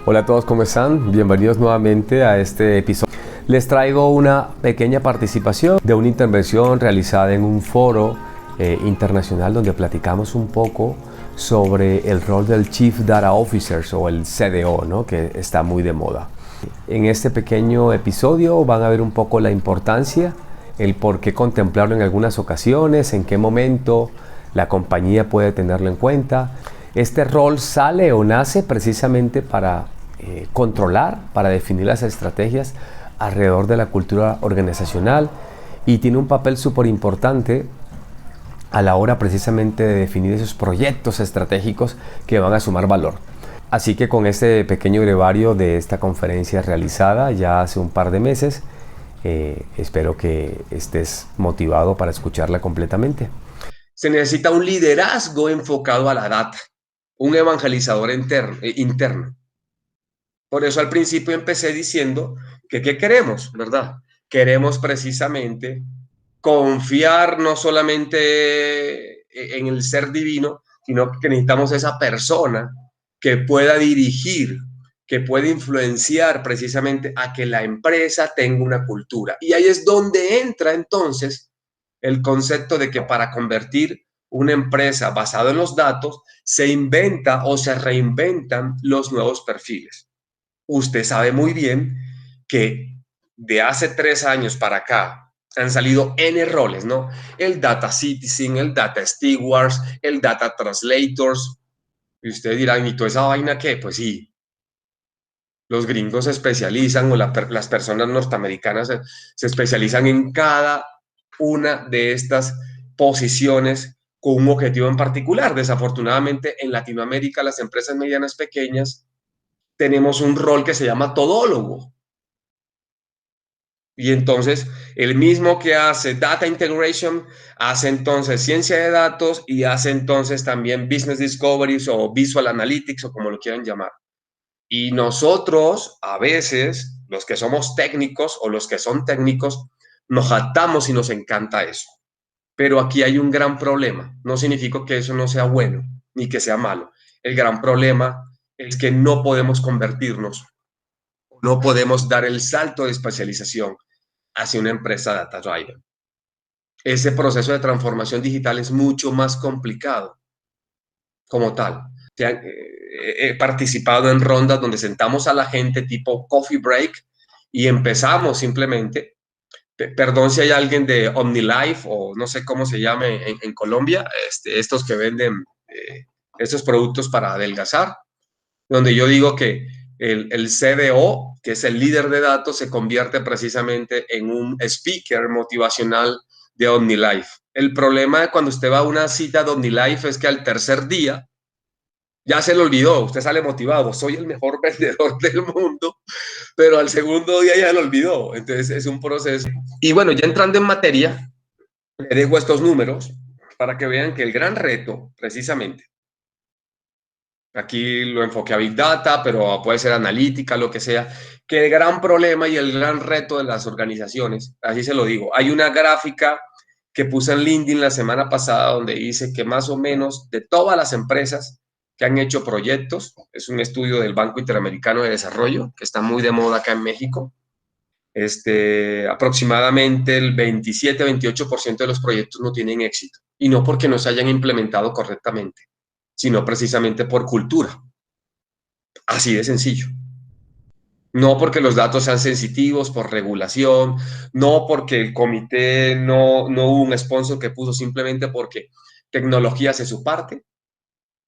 Hola a todos, ¿cómo están? Bienvenidos nuevamente a este episodio. Les traigo una pequeña participación de una intervención realizada en un foro internacional donde platicamos un poco sobre el rol del Chief Data Officer o el CDO, ¿no? Que está muy de moda. En este pequeño episodio van a ver un poco la importancia, el por qué contemplarlo en algunas ocasiones, en qué momento la compañía puede tenerlo en cuenta. Este rol sale o nace precisamente para controlar, para definir las estrategias alrededor de la cultura organizacional y tiene un papel súper importante a la hora precisamente de definir esos proyectos estratégicos que van a sumar valor. Así que con este pequeño brevario de esta conferencia realizada ya hace un par de meses, espero que estés motivado para escucharla completamente. Se necesita un liderazgo enfocado a la data, un evangelizador interno. Por eso al principio empecé diciendo que ¿qué queremos, verdad? Queremos precisamente confiar no solamente en el ser divino, sino que necesitamos esa persona que pueda dirigir, que pueda influenciar precisamente a que la empresa tenga una cultura. Y ahí es donde entra entonces el concepto de que para convertir una empresa basada en los datos, se inventa o se reinventan los nuevos perfiles. Usted sabe muy bien que de hace 3 años para acá han salido N roles, ¿no? El Data Citizen, el Data Stewards, el Data Translators. Y usted dirá, ¿y toda esa vaina qué? Pues sí, los gringos se especializan o las personas norteamericanas se especializan en cada una de estas posiciones con un objetivo en particular. Desafortunadamente, en Latinoamérica, las empresas medianas pequeñas tenemos un rol que se llama todólogo. Y entonces, el mismo que hace Data Integration, hace entonces ciencia de datos y hace entonces también Business Discovery o Visual Analytics o como lo quieran llamar. Y nosotros, a veces, los que somos técnicos o los que son técnicos, nos jactamos y nos encanta eso. Pero aquí hay un gran problema. No significa que eso no sea bueno ni que sea malo. El gran problema es que no podemos convertirnos, no podemos dar el salto de especialización hacia una empresa data driven. Ese proceso de transformación digital es mucho más complicado como tal. He participado en rondas donde sentamos a la gente tipo coffee break y empezamos simplemente, perdón si hay alguien de OmniLife o no sé cómo se llame en Colombia, estos que venden estos productos para adelgazar, donde yo digo que el CDO, que es el líder de datos, se convierte precisamente en un speaker motivacional de OmniLife. El problema de cuando usted va a una cita de OmniLife es que al tercer día ya se le olvidó, usted sale motivado, soy el mejor vendedor del mundo, pero al segundo día ya lo olvidó. Entonces es un proceso. Y bueno, ya entrando en materia, le dejo estos números para que vean que el gran reto, precisamente, aquí lo enfoqué a Big Data, pero puede ser analítica, lo que sea, que el gran problema y el gran reto de las organizaciones, así se lo digo, hay una gráfica que puse en LinkedIn la semana pasada donde dice que más o menos de todas las empresas que han hecho proyectos, es un estudio del Banco Interamericano de Desarrollo, que está muy de moda acá en México, aproximadamente el 27-28% de los proyectos no tienen éxito, y no porque no se hayan implementado correctamente, sino precisamente por cultura. Así de sencillo. No porque los datos sean sensitivos, por regulación, no porque el comité no hubo un sponsor que puso, simplemente porque tecnología hace su parte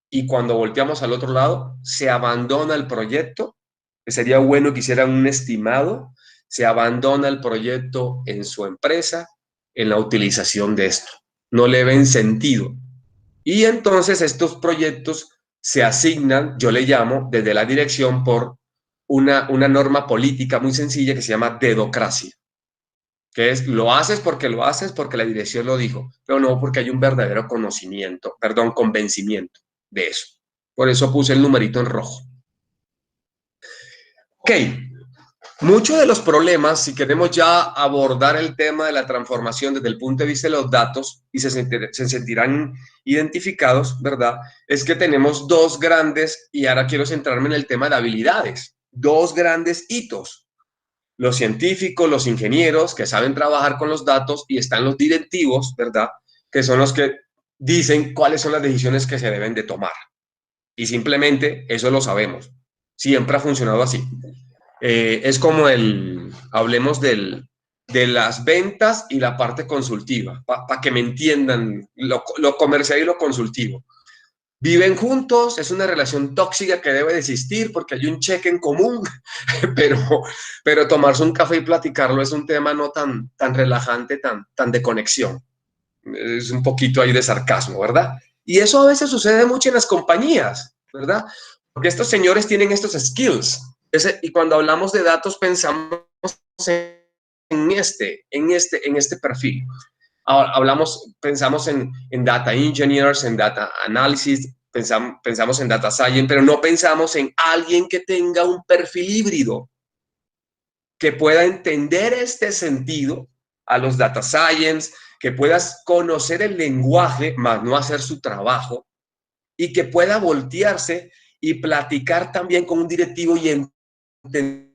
y cuando volteamos al otro lado, se abandona el proyecto, que sería bueno que hicieran un estimado, se abandona el proyecto en su empresa, en la utilización de esto. No le ven sentido. Y entonces estos proyectos se asignan, yo le llamo, desde la dirección por una norma política muy sencilla que se llama dedocracia, que es lo haces porque la dirección lo dijo, pero no porque hay un verdadero conocimiento, perdón, convencimiento de eso. Por eso puse el numerito en rojo. Ok, Muchos de los problemas, si queremos ya abordar el tema de la transformación desde el punto de vista de los datos y se sentirán identificados, ¿verdad? Es que tenemos dos grandes, y ahora quiero centrarme en el tema de habilidades, dos grandes hitos. Los científicos, los ingenieros que saben trabajar con los datos y están los directivos, ¿verdad? Que son los que dicen cuáles son las decisiones que se deben de tomar. Y simplemente eso lo sabemos. Siempre ha funcionado así. Es como hablemos de las ventas y la parte consultiva, para que me entiendan lo comercial y lo consultivo. Viven juntos, es una relación tóxica que debe de existir porque hay un cheque en común, pero, pero tomarse un café y platicarlo es un tema no tan relajante, tan de conexión. Es un poquito ahí de sarcasmo, ¿verdad? Y eso a veces sucede mucho en las compañías, ¿verdad? Porque estos señores tienen estos skills. Y cuando hablamos de datos pensamos en este perfil. Ahora, pensamos en data engineers, en data analysis, pensamos en data science, pero no pensamos en alguien que tenga un perfil híbrido, que pueda entender este sentido a los data science, que puedas conocer el lenguaje, más no hacer su trabajo, y que pueda voltearse y platicar también con un directivo y entender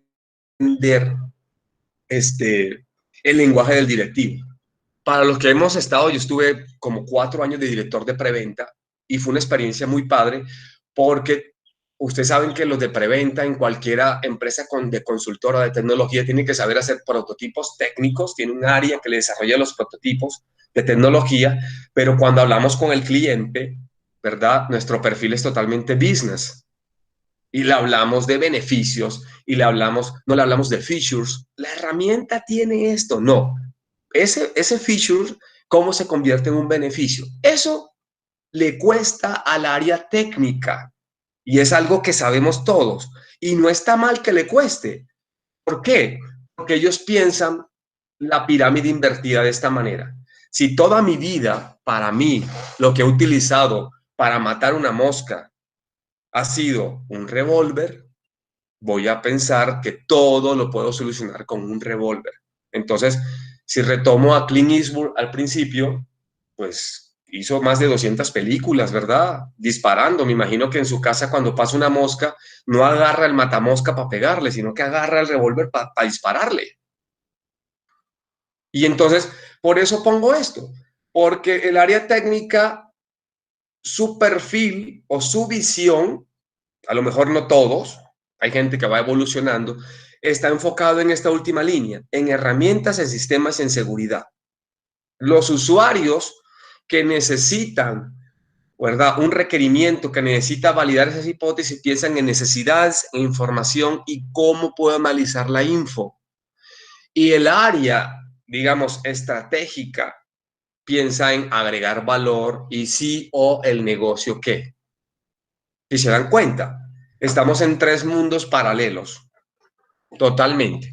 el lenguaje del directivo. Para los que hemos estado, yo estuve como 4 años de director de preventa y fue una experiencia muy padre porque ustedes saben que los de preventa en cualquier empresa de consultora de tecnología tienen que saber hacer prototipos técnicos, tiene un área que le desarrolla los prototipos de tecnología, pero cuando hablamos con el cliente, ¿verdad? Nuestro perfil es totalmente business y le hablamos de beneficios y no le hablamos de features. La herramienta tiene esto, no. Ese feature, ¿cómo se convierte en un beneficio? Eso le cuesta al área técnica y es algo que sabemos todos. Y no está mal que le cueste. ¿Por qué? Porque ellos piensan la pirámide invertida de esta manera. Si toda mi vida, para mí, lo que he utilizado para matar una mosca ha sido un revólver, voy a pensar que todo lo puedo solucionar con un revólver. Entonces, si retomo a Clint Eastwood al principio, pues hizo más de 200 películas, ¿verdad? Disparando. Me imagino que en su casa cuando pasa una mosca, no agarra el matamosca para pegarle, sino que agarra el revólver para dispararle. Y entonces, por eso pongo esto, porque el área técnica, su perfil o su visión, a lo mejor no todos, hay gente que va evolucionando, está enfocado en esta última línea, en herramientas, en sistemas y en seguridad. Los usuarios que necesitan, ¿verdad? Un requerimiento que necesita validar esas hipótesis, piensan en necesidades, en información y cómo puedo analizar la info. Y el área, digamos, estratégica, piensa en agregar valor y sí o el negocio qué. Si se dan cuenta, estamos en 3 mundos paralelos, totalmente.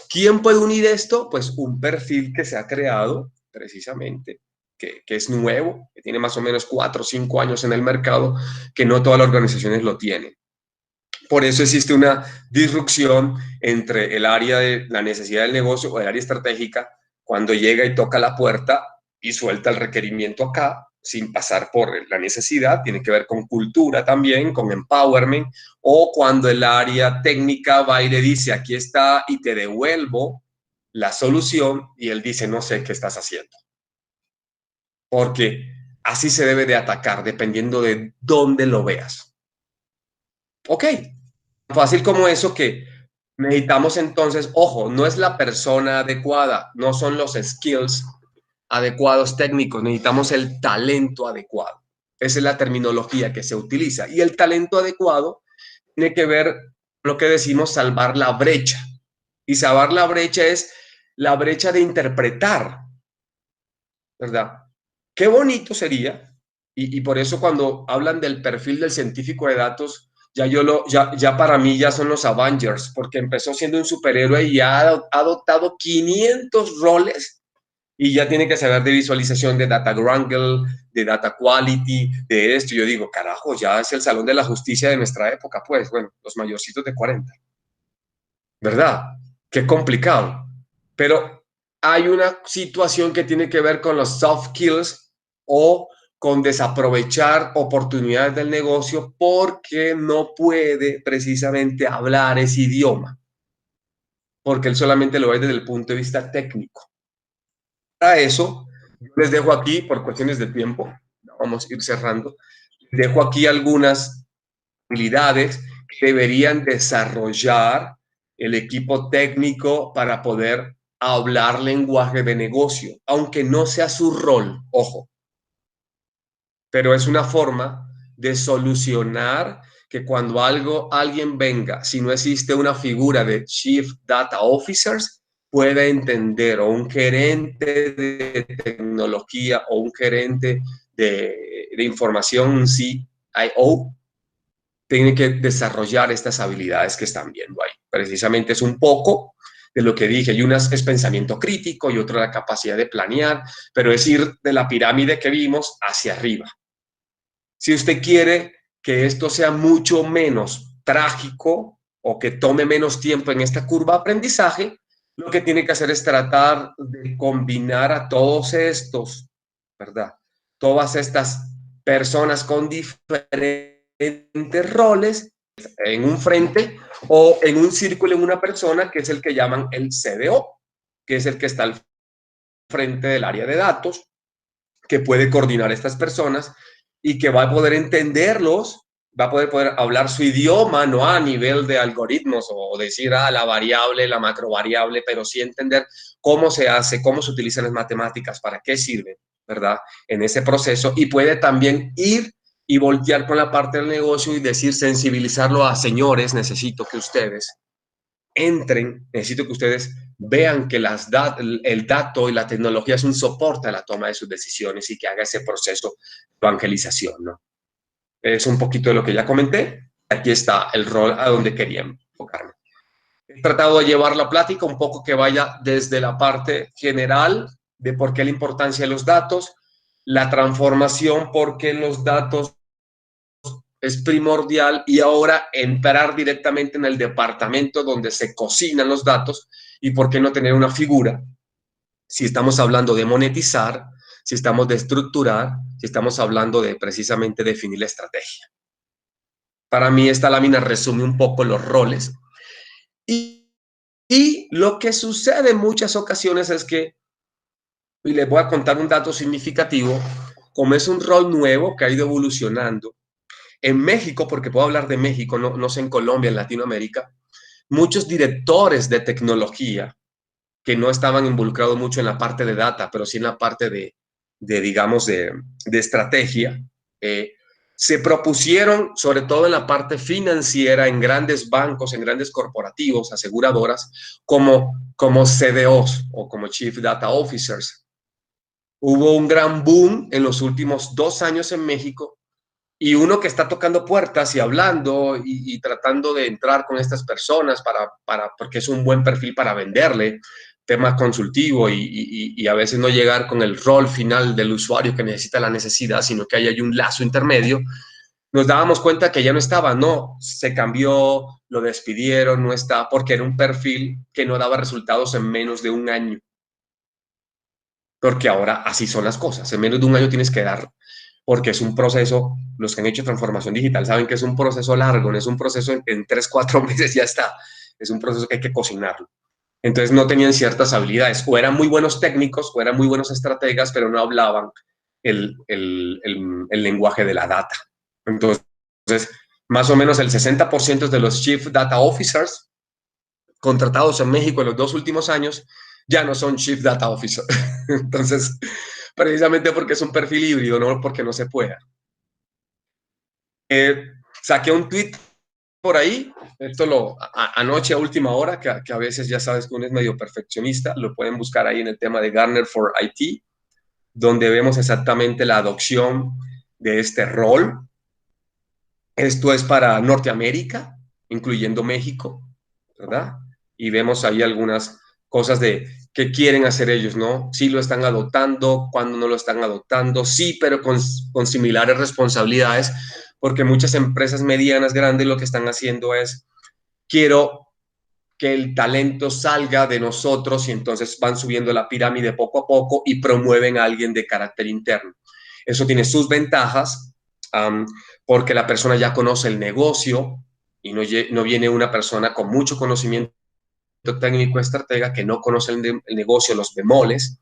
¿Quién puede unir esto? Pues un perfil que se ha creado precisamente, que es nuevo, que tiene más o menos 4 o 5 años en el mercado, que no todas las organizaciones lo tienen. Por eso existe una disrupción entre el área de la necesidad del negocio o el área estratégica, cuando llega y toca la puerta y suelta el requerimiento acá, sin pasar por la necesidad, tiene que ver con cultura también, con empowerment, o cuando el área técnica va y le dice, aquí está y te devuelvo la solución, y él dice, no sé qué estás haciendo. Porque así se debe de atacar, dependiendo de dónde lo veas. Ok, fácil como eso que necesitamos entonces, ojo, no es la persona adecuada, no son los skills adecuados técnicos, necesitamos el talento adecuado. Esa es la terminología que se utiliza. Y el talento adecuado tiene que ver lo que decimos salvar la brecha. Y salvar la brecha es la brecha de interpretar, ¿verdad? Qué bonito sería, y por eso cuando hablan del perfil del científico de datos, ya para mí ya son los Avengers, porque empezó siendo un superhéroe y ha adoptado 500 roles y ya tiene que saber de visualización, de data wrangle, de data quality, de esto. Yo digo, carajo, ya es el salón de la justicia de nuestra época, pues, bueno, los mayorcitos de 40, ¿verdad? Qué complicado. Pero hay una situación que tiene que ver con los soft skills o con desaprovechar oportunidades del negocio porque no puede precisamente hablar ese idioma, porque él solamente lo ve desde el punto de vista técnico. Para eso, les dejo aquí, por cuestiones de tiempo, vamos a ir cerrando, les dejo aquí algunas habilidades que deberían desarrollar el equipo técnico para poder hablar lenguaje de negocio, aunque no sea su rol, ojo, pero es una forma de solucionar que cuando alguien venga, si no existe una figura de Chief Data Officers, pueda entender, o un gerente de tecnología o un gerente de información, un CIO, tiene que desarrollar estas habilidades que están viendo ahí. Precisamente es un poco de lo que dije, y una es pensamiento crítico y otra la capacidad de planear, pero es ir de la pirámide que vimos hacia arriba. Si usted quiere que esto sea mucho menos trágico o que tome menos tiempo en esta curva de aprendizaje, lo que tiene que hacer es tratar de combinar a todos estos, ¿verdad? Todas estas personas con diferentes roles en un frente o en un círculo en una persona, que es el que llaman el CDO, que es el que está al frente del área de datos, que puede coordinar a estas personas y que va a poder entenderlos, va a poder hablar su idioma, no a nivel de algoritmos o decir la variable, la macrovariable, pero sí entender cómo se hace, cómo se utilizan las matemáticas, para qué sirven, ¿verdad? En ese proceso, y puede también ir y voltear con la parte del negocio y decir, sensibilizarlo a señores, necesito que ustedes entren, necesito que ustedes vean que el dato y la tecnología es un soporte a la toma de sus decisiones y que haga ese proceso de evangelización, ¿no? Es un poquito de lo que ya comenté. Aquí está el rol a donde quería enfocarme. He tratado de llevar la plática un poco que vaya desde la parte general de por qué la importancia de los datos, la transformación, por qué los datos es primordial, y ahora entrar directamente en el departamento donde se cocinan los datos y por qué no tener una figura si estamos hablando de monetizar, si estamos de estructurar, si estamos hablando de precisamente definir la estrategia. Para mí esta lámina resume un poco los roles y lo que sucede en muchas ocasiones es que, y les voy a contar un dato significativo, como es un rol nuevo que ha ido evolucionando, en México, porque puedo hablar de México, no sé en Colombia, en Latinoamérica, muchos directores de tecnología que no estaban involucrados mucho en la parte de data, pero sí en la parte digamos, de estrategia, se propusieron, sobre todo en la parte financiera, en grandes bancos, en grandes corporativos, aseguradoras, como CDOs o como Chief Data Officers. Hubo un gran boom en los últimos 2 años en México, y uno que está tocando puertas y hablando y tratando de entrar con estas personas porque es un buen perfil para venderle tema consultivo y a veces no llegar con el rol final del usuario que necesita la necesidad, sino que hay un lazo intermedio, nos dábamos cuenta que ya no estaba, no, se cambió, lo despidieron, no está, porque era un perfil que no daba resultados en menos de un año. Porque ahora así son las cosas, en menos de un año tienes que dar, porque es un proceso, los que han hecho transformación digital saben que es un proceso largo, no es un proceso en 3, 4 meses ya está, es un proceso que hay que cocinarlo. Entonces no tenían ciertas habilidades, o eran muy buenos técnicos, o eran muy buenos estrategas, pero no hablaban el lenguaje de la data. Entonces, más o menos el 60% de los Chief Data Officers contratados en México en los 2 últimos años ya no son Chief Data Officer. Entonces, precisamente porque es un perfil híbrido, no porque no se pueda. Saqué un tweet por ahí, esto anoche a última hora, que a veces ya sabes que uno es medio perfeccionista, lo pueden buscar ahí en el tema de Gartner for IT, donde vemos exactamente la adopción de este rol. Esto es para Norteamérica, incluyendo México, ¿verdad? Y vemos ahí algunas cosas de qué quieren hacer ellos, ¿no? Sí lo están adoptando, cuándo no lo están adoptando, sí, pero con similares responsabilidades, porque muchas empresas medianas, grandes, lo que están haciendo es, quiero que el talento salga de nosotros y entonces van subiendo la pirámide poco a poco y promueven a alguien de carácter interno. Eso tiene sus ventajas, porque la persona ya conoce el negocio y no viene una persona con mucho conocimiento técnico estratega que no conoce el negocio, los bemoles,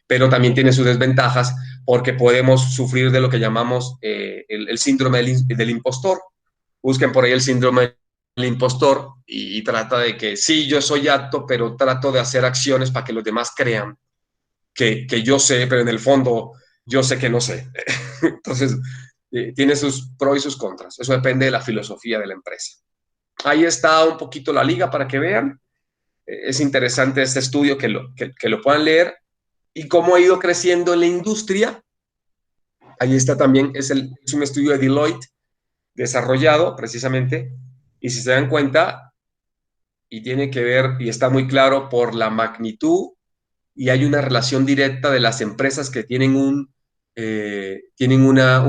pero también tiene sus desventajas porque podemos sufrir de lo que llamamos el síndrome del impostor. Busquen por ahí el síndrome del impostor y trata de que sí, yo soy apto, pero trato de hacer acciones para que los demás crean que yo sé, pero en el fondo yo sé que no sé. Entonces, tiene sus pros y sus contras. Eso depende de la filosofía de la empresa. Ahí está un poquito la liga para que vean. Es interesante este estudio que lo puedan leer y cómo ha ido creciendo en la industria. Ahí está también, es un estudio de Deloitte desarrollado precisamente, y si se dan cuenta, y tiene que ver, y está muy claro por la magnitud, y hay una relación directa de las empresas que tienen un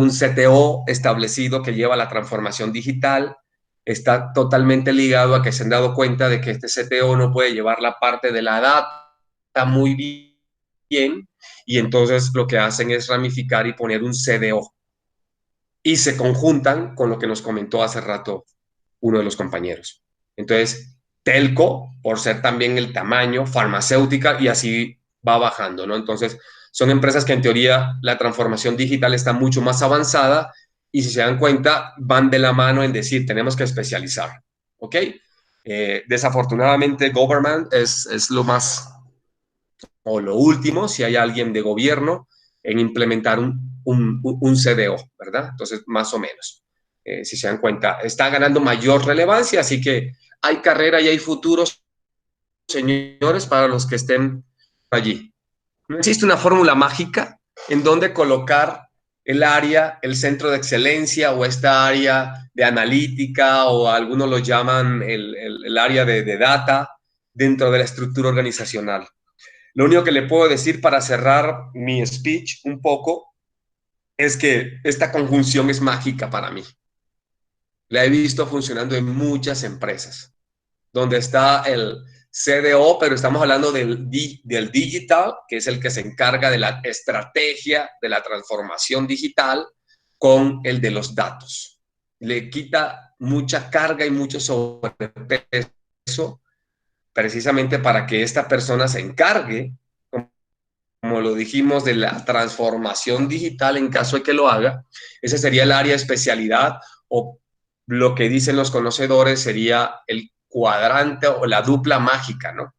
CTO establecido que lleva la transformación digital, está totalmente ligado a que se han dado cuenta de que este CTO no puede llevar la parte de la data muy bien, y entonces lo que hacen es ramificar y poner un CDO. Y se conjuntan con lo que nos comentó hace rato uno de los compañeros. Entonces, telco, por ser también el tamaño, farmacéutica, y así va bajando, ¿no? Entonces, son empresas que en teoría la transformación digital está mucho más avanzada y si se dan cuenta, van de la mano en decir, tenemos que especializar, ¿ok? Desafortunadamente, government es lo más, o lo último, si hay alguien de gobierno, en implementar un CDO, ¿verdad? Entonces, más o menos, si se dan cuenta, está ganando mayor relevancia, así que hay carrera y hay futuros, señores, para los que estén allí. No existe una fórmula mágica en donde colocar el área, el centro de excelencia o esta área de analítica o algunos lo llaman el área de data dentro de la estructura organizacional. Lo único que le puedo decir para cerrar mi speech un poco es que esta conjunción es mágica para mí. La he visto funcionando en muchas empresas, donde está el CDO, pero estamos hablando del digital, que es el que se encarga de la estrategia de la transformación digital, con el de los datos. Le quita mucha carga y mucho sobrepeso precisamente para que esta persona se encargue, como lo dijimos, de la transformación digital en caso de que lo haga. Ese sería el área de especialidad, o lo que dicen los conocedores sería el cuadrante o la dupla mágica, ¿no?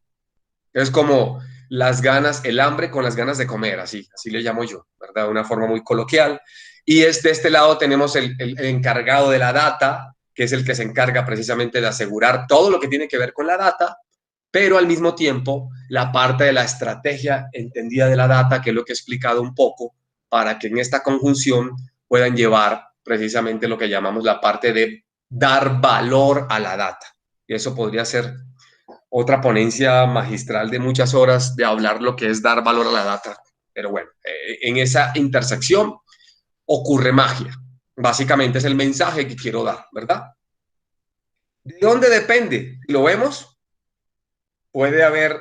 Es como las ganas, el hambre con las ganas de comer, así le llamo yo, ¿verdad? De una forma muy coloquial. Y de este lado tenemos el encargado de la data, que es el que se encarga precisamente de asegurar todo lo que tiene que ver con la data, pero al mismo tiempo la parte de la estrategia entendida de la data, que es lo que he explicado un poco, para que en esta conjunción puedan llevar precisamente lo que llamamos la parte de dar valor a la data. Y eso podría ser otra ponencia magistral de muchas horas de hablar lo que es dar valor a la data. Pero bueno, en esa intersección ocurre magia. Básicamente es el mensaje que quiero dar, ¿verdad? ¿De dónde depende? ¿Lo vemos? Puede haber,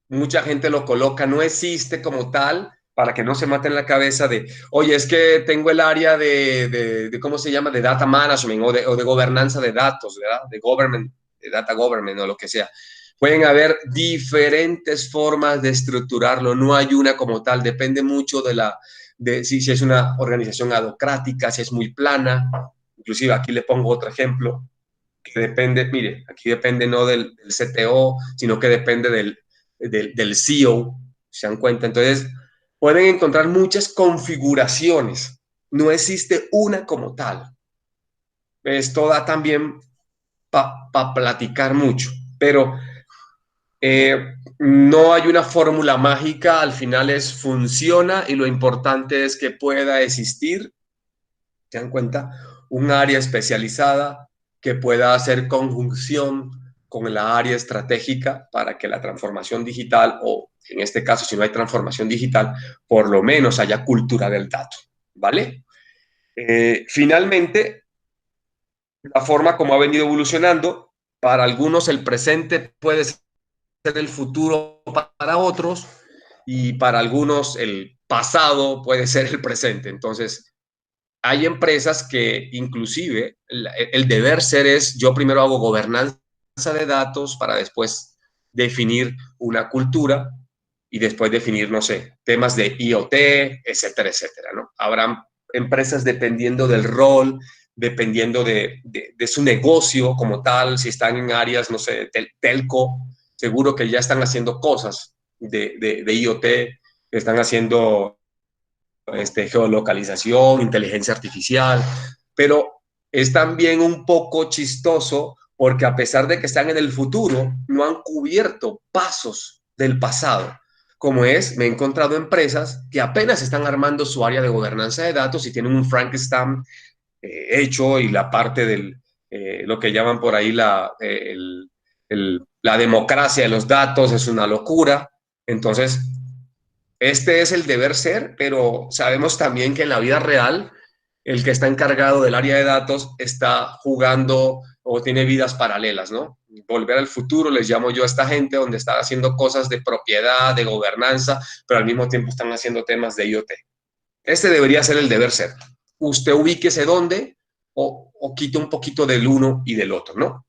mucha gente lo coloca, no existe como tal, para que no se maten la cabeza de, oye, es que tengo el área de ¿cómo se llama? De data management o de gobernanza de datos, ¿verdad? De government, de data government o lo que sea. Pueden haber diferentes formas de estructurarlo, no hay una como tal, depende mucho de si es una organización adocrática, si es muy plana. Inclusive aquí le pongo otro ejemplo, que depende, mire, aquí depende no del CTO, sino que depende del CEO, se dan cuenta. Entonces, pueden encontrar muchas configuraciones, no existe una como tal. Esto da también para platicar mucho, pero no hay una fórmula mágica, al final funciona y lo importante es que pueda existir, ¿se dan cuenta? Un área especializada que pueda hacer conjunción con la área estratégica para que la transformación digital, o en este caso, si no hay transformación digital, por lo menos haya cultura del dato, ¿vale? Finalmente, la forma como ha venido evolucionando para algunos el presente puede ser el futuro para otros y para algunos el pasado puede ser el presente. Entonces, hay empresas que inclusive el deber ser es, yo primero hago gobernanza de datos para después definir una cultura y después definir, no sé, temas de IoT, etcétera, etcétera, ¿no? Habrán empresas dependiendo del rol, dependiendo de su negocio como tal, si están en áreas, no sé, telco, seguro que ya están haciendo cosas de IoT, están haciendo geolocalización, inteligencia artificial, pero es también un poco chistoso porque a pesar de que están en el futuro, no han cubierto pasos del pasado. Como es, me he encontrado empresas que apenas están armando su área de gobernanza de datos y tienen un Frankenstein hecho y la parte del, lo que llaman por ahí la democracia de los datos es una locura. Entonces, este es el deber ser, pero sabemos también que en la vida real el que está encargado del área de datos está jugando o tiene vidas paralelas, ¿no? Volver al futuro, les llamo yo a esta gente donde está haciendo cosas de propiedad, de gobernanza, pero al mismo tiempo están haciendo temas de IoT. Este debería ser el deber ser. Usted ubíquese dónde o quite un poquito del uno y del otro, ¿no?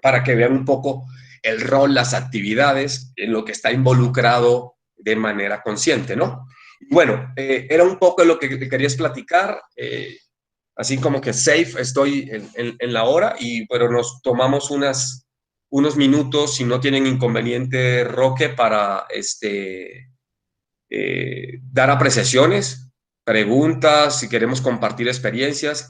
Para que vean un poco el rol, las actividades, en lo que está involucrado de manera consciente, ¿no? Bueno, era un poco lo que te querías platicar, así como que safe estoy en la hora, pero nos tomamos unos minutos, si no tienen inconveniente, Roque, para dar apreciaciones, preguntas, si queremos compartir experiencias.